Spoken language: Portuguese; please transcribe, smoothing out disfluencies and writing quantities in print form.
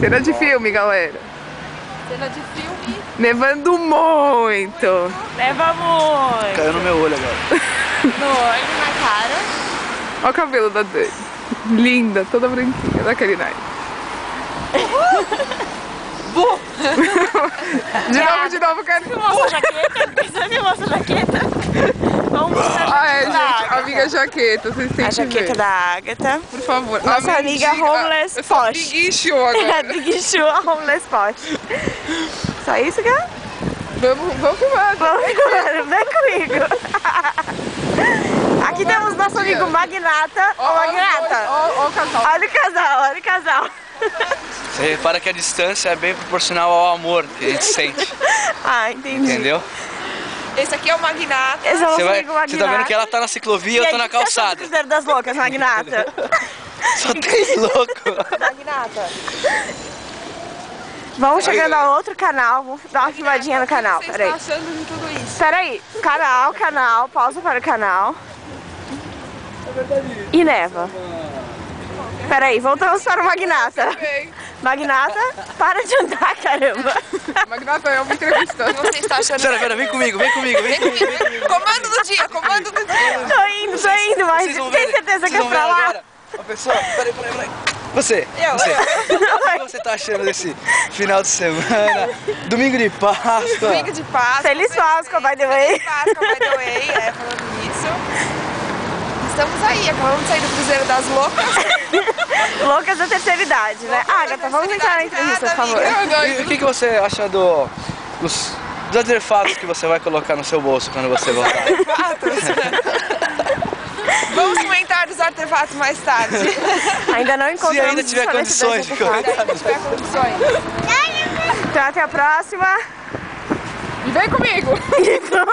Cena de filme, galera. Cena de filme. Nevando muito. Leva muito. Caiu no meu olho agora. No olho, na cara. Olha o cabelo da Dani. Linda, toda branquinha, da Karinai. De novo, Karinai. Você filmou essa jaqueta? Você filmou essa jaqueta? Vamos mostrar Ah, é, a jaqueta da gente, Agatha. amiga jaqueta, vocês têm A que jaqueta ver. da Agatha. Por favor. Nossa A amiga mendiga- homeless eu sou posh. Big Issue agora. Big Shoe, a homeless posh. Só isso, cara? Vamos filmar. Vem comigo. Aqui temos nosso amigo Magnata. Ô, Magnata. Ó o casal. Olha o casal, olha o casal. Você repara que a distância é bem proporcional ao amor que a gente sente, Ah, entendi. entendeu? Esse aqui é o Magnata. Esse é o nosso Você amigo Magnata. tá vendo que ela tá na ciclovia e eu tô na calçada. Cruzeiro das Loucas, Magnata. Só tem louco. Magnata. Vamos chegando a outro canal, vamos dar uma filmadinha no canal, O que peraí. você está achando de tudo isso? Peraí, canal, pausa para o canal. E neva. Peraí, voltamos para o Magnata. Bem, Magnata, para de andar, caramba. Magnata é uma entrevista. O que você está achando? Pera, vem comigo. Comando do dia, comando do dia. Tô indo, mas Vocês vão tem ver, certeza que vocês é vão ver pra lá? agora. Ó, pessoal, peraí. Você. O que você tá achando desse final de semana? Domingo de Páscoa. Domingo de Páscoa. Feliz Páscoa, by the way. Feliz Páscoa, by the way, falando nisso. Estamos aí, acabamos de sair do Cruzeiro das Loucas. Loucas da terceira idade, né? Agatha, vamos entrar na entrevista, por favor. E o que você acha dos artefatos que você vai colocar no seu bolso quando você voltar? Vamos comentar dos artefatos mais tarde. Ainda não encontramos Se ainda tiver condições de artefatos. Se tiver condições. Então até a próxima. E vem comigo. Então...